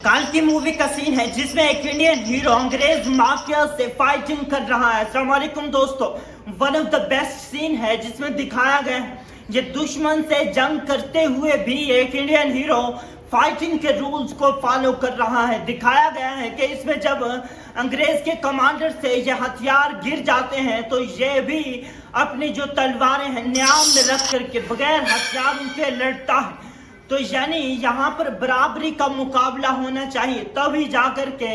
काल की मूवी का सीन है जिसमें एक इंडियन हीरो अंग्रेज माफिया से फाइटिंग कर रहा है। अस्सलाम वालेकुम दोस्तों, one of the best scene है जिसमें दिखाया गया है ये दुश्मन से जंग करते हुए भी एक इंडियन हीरो फाइटिंग के रूल्स को फॉलो कर रहा है। दिखाया गया है कि इसमें जब अंग्रेज के कमांडर से ये हथियार गिर जाते हैं तो ये भी अपनी जो तलवारें हैं न्याम में रख करके बगैर हथियार उनके लड़ता है। तो यानी यहाँ पर बराबरी का मुकाबला होना चाहिए, तभी जाकर के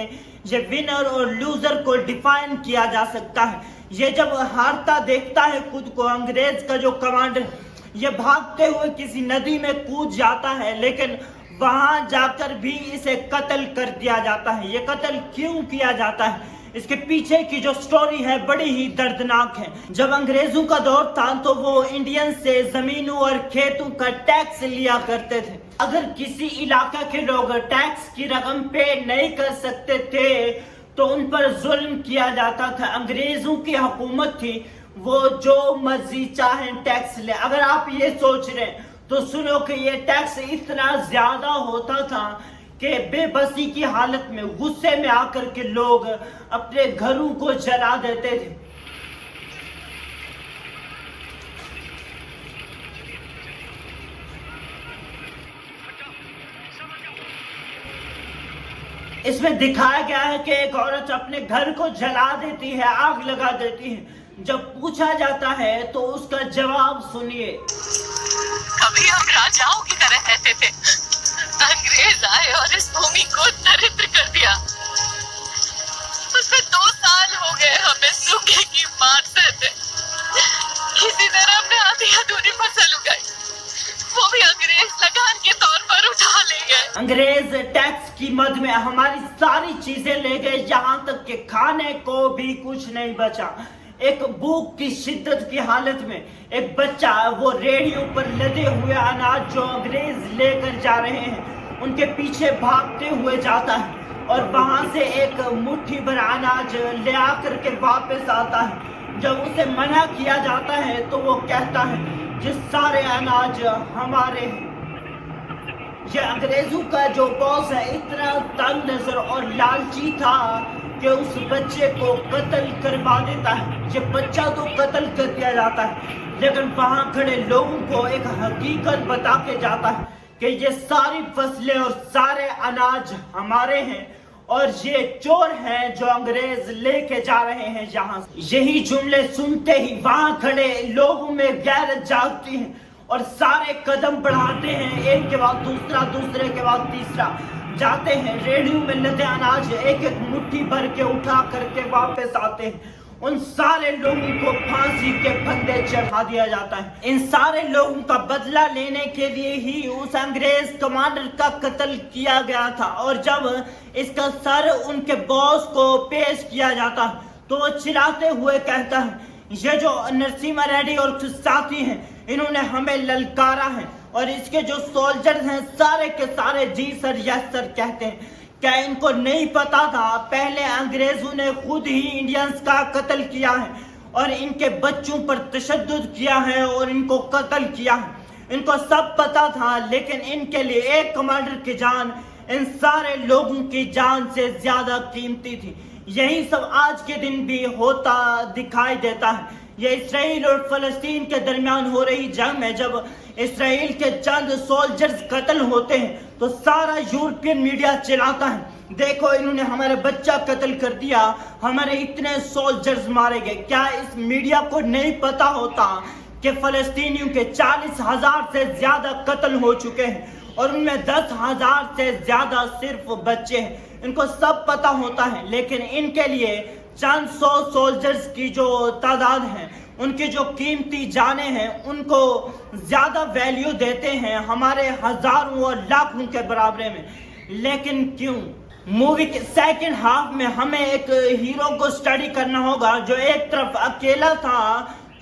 ये विनर और लूजर को डिफाइन किया जा सकता है। ये जब हारता देखता है खुद को, अंग्रेज का जो कमांडर ये भागते हुए किसी नदी में कूद जाता है, लेकिन वहां जाकर भी इसे कत्ल कर दिया जाता है। ये कत्ल क्यों किया जाता है, इसके पीछे की जो स्टोरी है बड़ी ही दर्दनाक है। जब अंग्रेजों का दौर था तो वो इंडियन से जमीनों और खेतों का टैक्स लिया करते थे। अगर किसी इलाके के लोग टैक्स की रकम पे नहीं कर सकते थे तो उन पर जुल्म किया जाता था। अंग्रेजों की हुकूमत थी, वो जो मर्जी चाहे टैक्स ले। अगर आप ये सोच रहे हैं तो सुनो कि ये टैक्स इतना ज्यादा होता था कि बेबसी की हालत में गुस्से में आकर के लोग अपने घरों को जला देते थे। इसमें दिखाया गया है कि एक औरत अपने घर को जला देती है, आग लगा देती है। जब पूछा जाता है तो उसका जवाब सुनिए। कभी हम राजाओं की तरह रहते थे, अंग्रेज आए और इस भूमि को दरिद्र कर दिया। उसमें 2 साल हो गए हमें सूखे की मार सहते। किसी तरह हमने आधी अधूरी फसल उगाई, वो भी अंग्रेज लगान के तौर पर उठा ले गए। अंग्रेज टैक्स की मद में हमारी सारी चीजें ले गए, यहाँ तक कि खाने को भी कुछ नहीं बचा। एक भूख की शिद्दत की हालत में एक बच्चा वो रेडियो पर लदे हुए अनाज जो अंग्रेज लेकर जा रहे हैं उनके पीछे भागते हुए जाता है और वहां से एक मुट्ठी भर अनाज ले आकर के वापस आता है। जब उसे मना किया जाता है तो वो कहता है ये सारे अनाज हमारे हैं। ये अंग्रेजों का जो बॉस है इतना तंग नजर और लालची था कि उस बच्चे को कत्ल करवा देता है। ये बच्चा तो कत्ल कर दिया जाता है, लेकिन वहां खड़े लोगों को एक हकीकत बता के जाता है कि ये सारी फसलें और सारे अनाज हमारे हैं और ये चोर हैं जो अंग्रेज लेके जा रहे हैं यहाँ से। यही जुमले सुनते ही वहां खड़े लोगों में गैरत जागती है और सारे कदम बढ़ाते हैं, एक के बाद दूसरा, दूसरे के बाद तीसरा, जाते हैं रेडियो में लदे अनाज एक एक मुट्ठी भर के उठा करके वापस आते हैं। उन सारे लोगों को फांसी के फंदे चढ़ा दिया जाता है। इन सारे लोगों का बदला लेने के लिए ही उस अंग्रेज कमांडर का कत्ल किया गया था और जब इसका सर उनके बॉस को पेश किया जाता है तो वो चिल्लाते हुए कहता है ये जो नरसिम्हा रेड्डी और साथी हैं इन्होंने हमें ललकारा है और इसके जो सोल्जर्स हैं सारे के सारे जी सर यस सर कहते हैं। क्या इनको नहीं पता था पहले अंग्रेजों ने खुद ही इंडियंस का कत्ल किया है और इनके बच्चों पर तशद्दुद किया है और इनको कत्ल किया है। इनको सब पता था, लेकिन इनके लिए एक कमांडर की जान इन सारे लोगों की जान से ज्यादा कीमती थी। यही सब आज के दिन भी होता दिखाई देता है। ये इसराइल और फलस्तीन के दरमियान हो रही जंग में जब इसराइल के चंद सोल्जर्स कत्ल होते हैं तो सारा यूरोपियन मीडिया चिल्लाता है देखो इन्होंने हमारे बच्चा कत्ल कर दिया, हमारे इतने सोल्जर्स मारे गए। क्या इस मीडिया को नहीं पता होता कि फलस्तीनियों के 40,000 से ज्यादा कत्ल हो चुके हैं और उनमें 10,000 से ज्यादा सिर्फ बच्चे हैं। इनको सब पता होता है, लेकिन इनके लिए चंद 100 सोल्जर्स की जो तादाद है, उनकी जो कीमती जाने हैं, उनको ज्यादा वैल्यू देते हैं हमारे हजारों और लाखों के बराबर में। लेकिन क्यों? मूवी के सेकंड हाफ में हमें एक हीरो को स्टडी करना होगा जो एक तरफ अकेला था,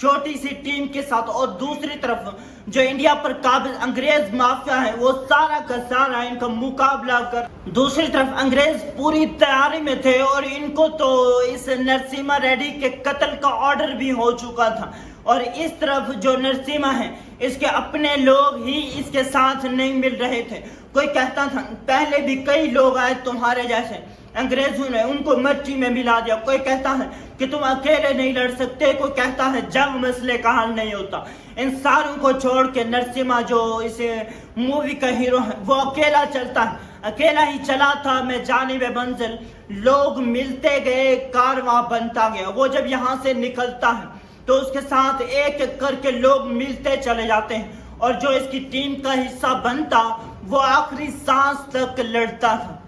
छोटी सी टीम के साथ, और दूसरी तरफ जो इंडिया पर काबिज अंग्रेज माफिया है वो सारा का सारा इनका मुकाबला कर। दूसरी तरफ अंग्रेज पूरी तैयारी में थे और इनको तो इस नरसिम्हा रेड्डी के कत्ल का ऑर्डर भी हो चुका था, और इस तरफ जो नरसिम्हा है इसके अपने लोग ही इसके साथ नहीं मिल रहे थे। कोई कहता था पहले भी कई लोग आए तुम्हारे जैसे, अंग्रेजों ने उनको मिट्टी में मिला दिया। कोई कहता है कि तुम अकेले नहीं लड़ सकते, कोई कहता है जंग मसले का हल नहीं होता। इन सारों को छोड़ के नरसिम्हा जो इस मूवी का हीरो है वो अकेला चलता है, अकेला ही चला था मैं जानिब मंजिल। लोग मिलते गए, कारवां बनता गया। वो जब यहाँ से निकलता है तो उसके साथ एक एक करके लोग मिलते चले जाते हैं, और जो इसकी टीम का हिस्सा बनता वो आखिरी सांस तक लड़ता था।